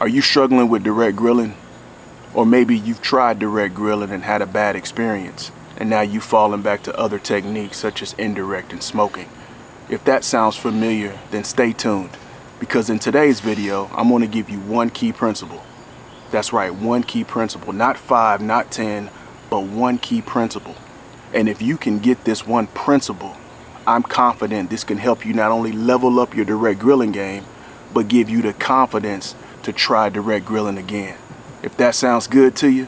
Are you struggling with direct grilling? Or maybe you've tried direct grilling and had a bad experience, and now you've fallen back to other techniques such as indirect and smoking. If that sounds familiar, then stay tuned, because in today's video, I'm going to give you one key principle. That's right, one key principle, not 5, not 10, but one key principle. And if you can get this one principle, I'm confident this can help you not only level up your direct grilling game, but give you the confidence to try direct grilling again. If that sounds good to you,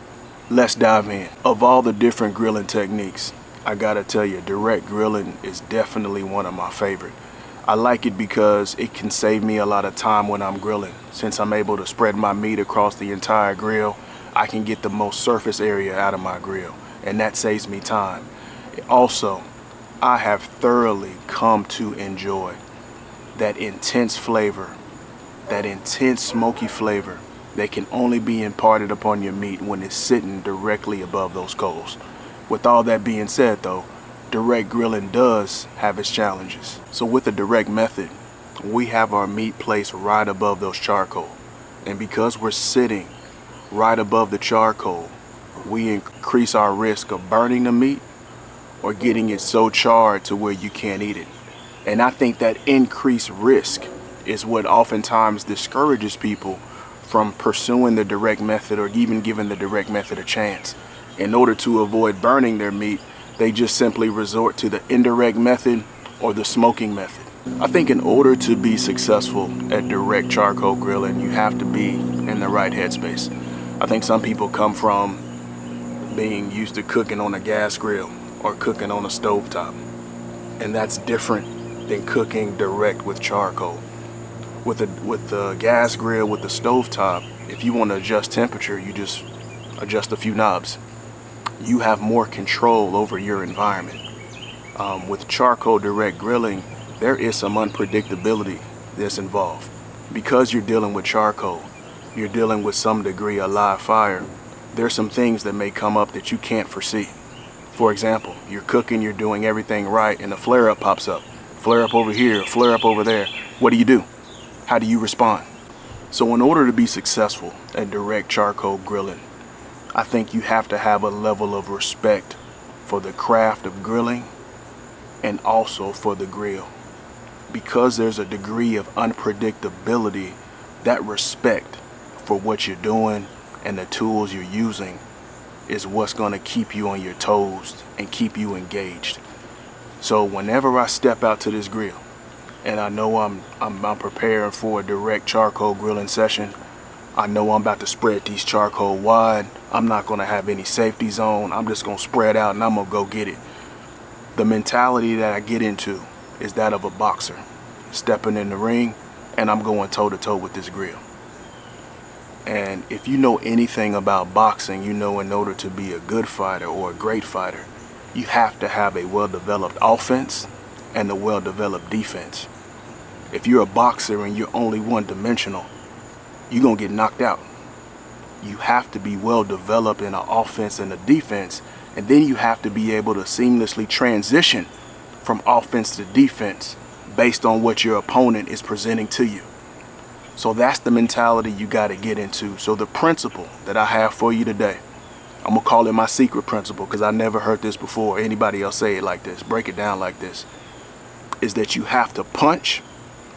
let's dive in. Of all the different grilling techniques, I gotta tell you, direct grilling is definitely one of my favorite. I like it because it can save me a lot of time when I'm grilling. Since I'm able to spread my meat across the entire grill, I can get the most surface area out of my grill, and that saves me time. Also, I have thoroughly come to enjoy that intense flavor, that intense smoky flavor that can only be imparted upon your meat when it's sitting directly above those coals. With all that being said though, direct grilling does have its challenges. So with the direct method, we have our meat placed right above those charcoal. And because we're sitting right above the charcoal, we increase our risk of burning the meat or getting it so charred to where you can't eat it. And I think that increased risk is what oftentimes discourages people from pursuing the direct method or even giving the direct method a chance. In order to avoid burning their meat, they just simply resort to the indirect method or the smoking method. I think in order to be successful at direct charcoal grilling, you have to be in the right headspace. I think some people come from being used to cooking on a gas grill or cooking on a stovetop, and that's different than cooking direct with charcoal. With the gas grill, with the stovetop, if you want to adjust temperature, you just adjust a few knobs. You have more control over your environment. With charcoal direct grilling, there is some unpredictability that's involved. Because you're dealing with charcoal, you're dealing with some degree of live fire, there's some things that may come up that you can't foresee. For example, you're cooking, you're doing everything right, and a flare-up pops up. Flare up over here, flare up over there. What do? How do you respond? So in order to be successful at direct charcoal grilling, I think you have to have a level of respect for the craft of grilling and also for the grill. Because there's a degree of unpredictability, that respect for what you're doing and the tools you're using is what's going to keep you on your toes and keep you engaged. So whenever I step out to this grill, and I know I'm preparing for a direct charcoal grilling session, I know I'm about to spread these charcoal wide. I'm not going to have any safety zone. I'm just going to spread out and I'm going to go get it. The mentality that I get into is that of a boxer, stepping in the ring, and I'm going toe to toe with this grill. And if you know anything about boxing, you know in order to be a good fighter or a great fighter, you have to have a well-developed offense and a well-developed defense. If you're a boxer and you're only one-dimensional, you're gonna get knocked out. You have to be well-developed in an offense and a defense, and then you have to be able to seamlessly transition from offense to defense based on what your opponent is presenting to you. So that's the mentality you gotta get into. So the principle that I have for you today, I'm gonna call it my secret principle because I never heard this before, anybody else say it like this, break it down like this, is that you have to punch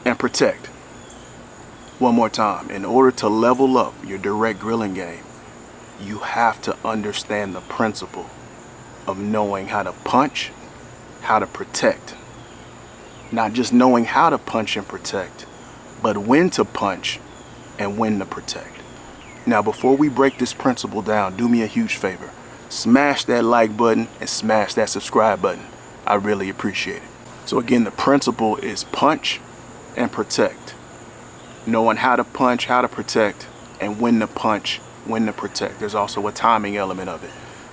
and protect. One more time, in order to level up your direct grilling game, you have to understand the principle of knowing how to punch, how to protect. Not just knowing how to punch and protect, but when to punch and when to protect. Now, before we break this principle down, do me a huge favor. Smash that like button and smash that subscribe button. I really appreciate it. So again, the principle is punch and protect. Knowing how to punch, how to protect, and when to punch, when to protect. There's also a timing element of it.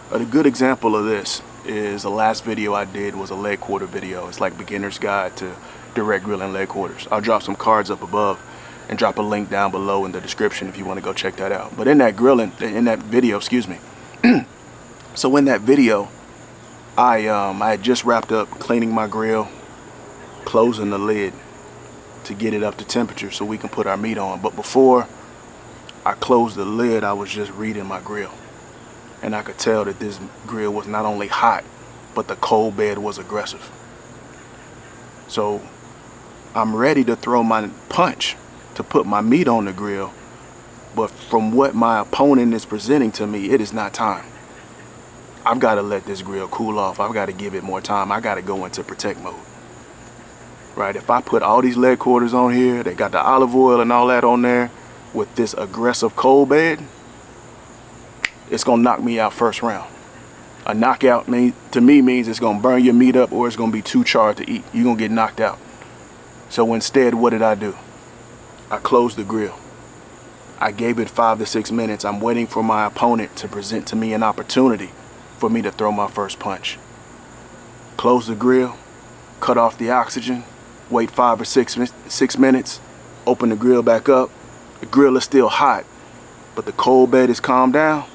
A good example of this is the last video I did was a leg quarter video. It's like beginner's guide to direct grilling leg quarters. I'll drop some cards up above and drop a link down below in the description if you want to go check that out. But in that video, so in that video, I had just wrapped up cleaning my grill, closing the lid to get it up to temperature so we can put our meat on. But before I closed the lid, I was just reading my grill. And I could tell that this grill was not only hot, but the cold bed was aggressive. So I'm ready to throw my punch to put my meat on the grill, but from what my opponent is presenting to me, it is not time. I've got to let this grill cool off. I've got to give it more time. I got to go into protect mode. Right? If I put all these leg quarters on here, they got the olive oil and all that on there with this aggressive cold bed, it's going to knock me out first round. A knockout to me means it's going to burn your meat up or it's going to be too charred to eat. You're going to get knocked out. So instead, what did I do? I closed the grill. I gave it 5 to 6 minutes. I'm waiting for my opponent to present to me an opportunity for me to throw my first punch. Close the grill, cut off the oxygen, wait 5 or 6 minutes, open the grill back up. The grill is still hot, but the cold bed is calmed down.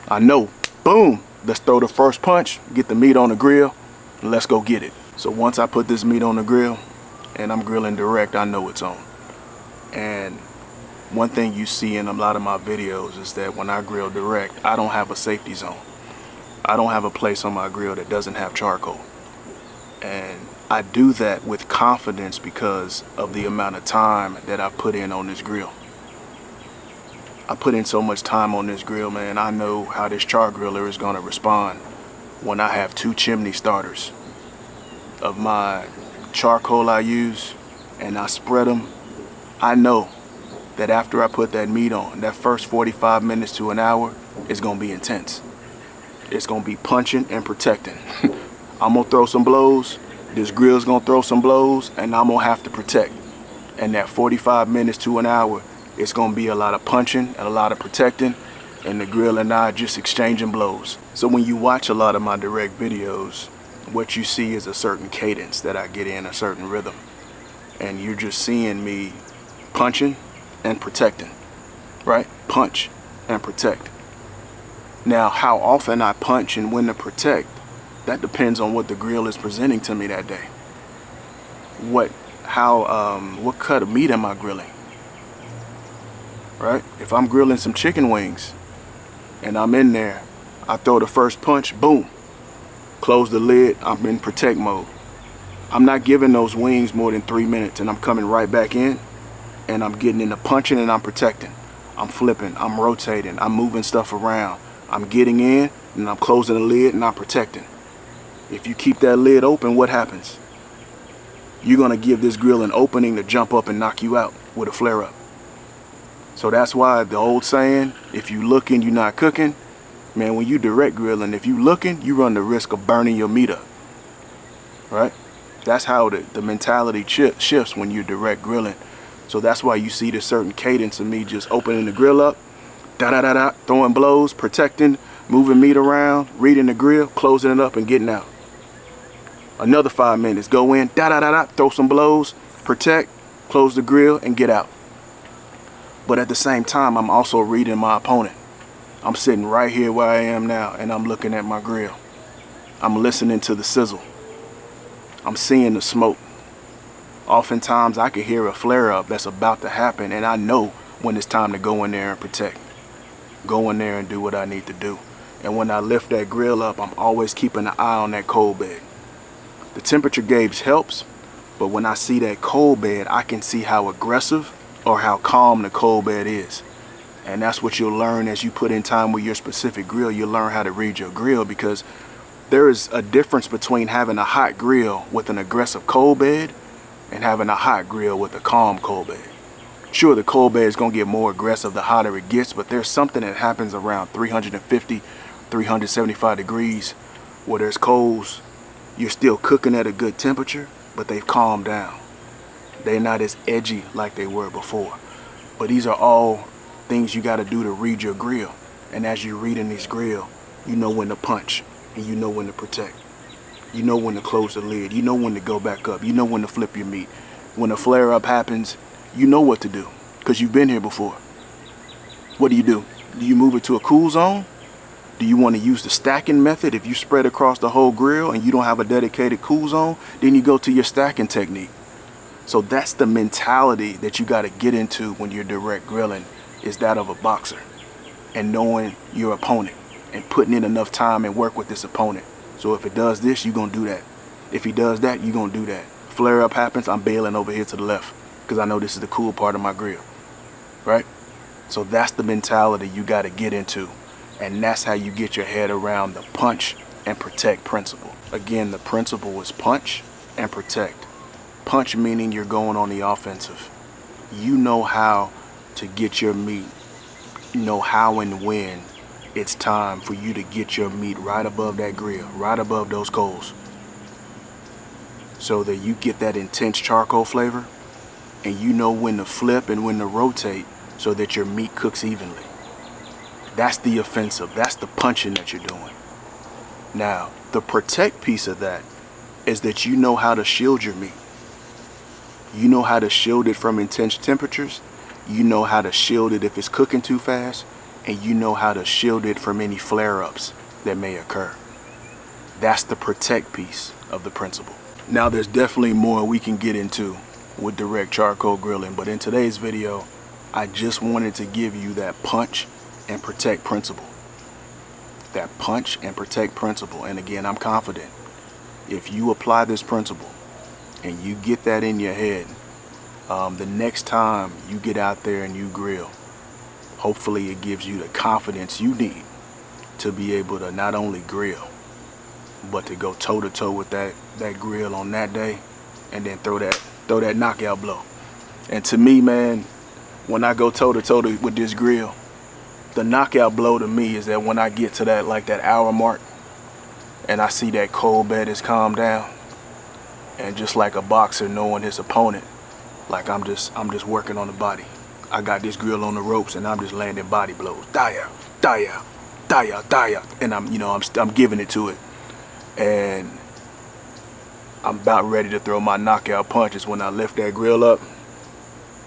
I know, boom, let's throw the first punch, get the meat on the grill, and let's go get it. So once I put this meat on the grill and I'm grilling direct, I know it's on. And one thing you see in a lot of my videos is that when I grill direct, I don't have a safety zone. I don't have a place on my grill that doesn't have charcoal. And I do that with confidence because of the amount of time that I put in on this grill. I put in so much time on this grill, man. I know how this Char-Griller is going to respond when I have 2 chimney starters of my charcoal I use and I spread them. I know that after I put that meat on, that first 45 minutes to an hour is going to be intense. It's going to be punching and protecting. I'm going to throw some blows. This grill's going to throw some blows and I'm going to have to protect. And that 45 minutes to an hour, it's going to be a lot of punching and a lot of protecting, and the grill and I just exchanging blows. So when you watch a lot of my direct videos, what you see is a certain cadence that I get in, a certain rhythm. And you're just seeing me punching and protecting, right? Punch and protect. Now, how often I punch and when to protect, that depends on what the grill is presenting to me that day. What cut of meat am I grilling? Right? If I'm grilling some chicken wings and I'm in there, I throw the first punch, boom, close the lid, I'm in protect mode. I'm not giving those wings more than 3 minutes and I'm coming right back in and I'm getting into punching and I'm protecting. I'm flipping, I'm rotating, I'm moving stuff around. I'm getting in and I'm closing the lid and I'm protecting. If you keep that lid open, what happens? You're gonna give this grill an opening to jump up and knock you out with a flare up. So that's why the old saying, if you looking, you're not cooking. Man, when you direct grilling, if you looking, you run the risk of burning your meat up. Right? That's how the mentality shifts when you're direct grilling. So that's why you see this certain cadence of me just opening the grill up, da-da-da-da, throwing blows, protecting, moving meat around, reading the grill, closing it up and getting out. Another 5 minutes, go in, da-da-da-da, throw some blows, protect, close the grill and get out. But at the same time, I'm also reading my opponent. I'm sitting right here where I am now and I'm looking at my grill. I'm listening to the sizzle. I'm seeing the smoke. Oftentimes I can hear a flare up that's about to happen and I know when it's time to go in there and protect. Go in there and do what I need to do. And when I lift that grill up, I'm always keeping an eye on that cold bed. The temperature gauge helps, but when I see that cold bed, I can see how aggressive or how calm the cold bed is. And that's what you'll learn as you put in time with your specific grill. You'll learn how to read your grill because there is a difference between having a hot grill with an aggressive cold bed and having a hot grill with a calm cold bed. Sure, the cold bed is going to get more aggressive the hotter it gets, but there's something that happens around 350, 375 degrees where there's coals. You're still cooking at a good temperature, but they've calmed down. They're not as edgy like they were before. But these are all things you got to do to read your grill. And as you're reading this grill, you know when to punch and you know when to protect. You know when to close the lid. You know when to go back up. You know when to flip your meat. When a flare up happens, you know what to do because you've been here before. What do? Do you move it to a cool zone? Do you want to use the stacking method? If you spread across the whole grill and you don't have a dedicated cool zone, then you go to your stacking technique. So that's the mentality that you got to get into when you're direct grilling is that of a boxer, and knowing your opponent and putting in enough time and work with this opponent. So if it does this, you're gonna do that. If he does that, you're gonna do that. Flare up happens, I'm bailing over here to the left because I know this is the cool part of my grill, right? So that's the mentality you gotta get into, and that's how you get your head around the punch and protect principle. Again, the principle is punch and protect. Punch meaning you're going on the offensive. You know how to get your meat, you know how and when it's time for you to get your meat right above that grill, right above those coals, so that you get that intense charcoal flavor, and you know when to flip and when to rotate so that your meat cooks evenly. That's the offensive, that's the punching that you're doing. Now, the protect piece of that is that you know how to shield your meat. You know how to shield it from intense temperatures, you know how to shield it if it's cooking too fast, and you know how to shield it from any flare-ups that may occur. That's the protect piece of the principle. Now there's definitely more we can get into with direct charcoal grilling, but in today's video, I just wanted to give you that punch and protect principle. That punch and protect principle. And again, I'm confident if you apply this principle and you get that in your head, the next time you get out there and you grill, hopefully it gives you the confidence you need to be able to not only grill, but to go toe-to-toe with that grill on that day, and then throw that knockout blow. And to me, man, when I go toe-to-toe with this grill, the knockout blow to me is that when I get to that hour mark and I see that cold bed has calmed down, and just like a boxer knowing his opponent, like I'm just working on the body. I got this grill on the ropes and I'm just landing body blows. Die out, die out, die out, die out. And I'm giving it to it. And I'm about ready to throw my knockout punches. When I lift that grill up,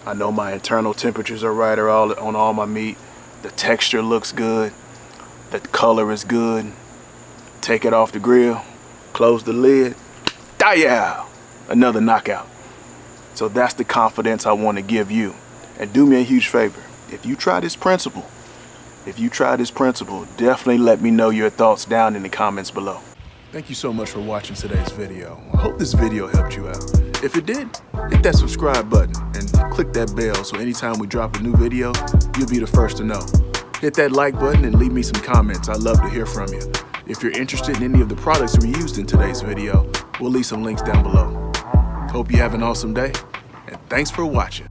I know my internal temperatures are right on all my meat. The texture looks good. The color is good. Take it off the grill, close the lid, die out, another knockout. So that's the confidence I want to give you. And do me a huge favor. If you try this principle, definitely let me know your thoughts down in the comments below. Thank you so much for watching today's video. I hope this video helped you out. If it did, hit that subscribe button and click that bell so anytime we drop a new video, you'll be the first to know. Hit that like button and leave me some comments. I'd love to hear from you. If you're interested in any of the products we used in today's video, we'll leave some links down below. Hope you have an awesome day, and thanks for watching.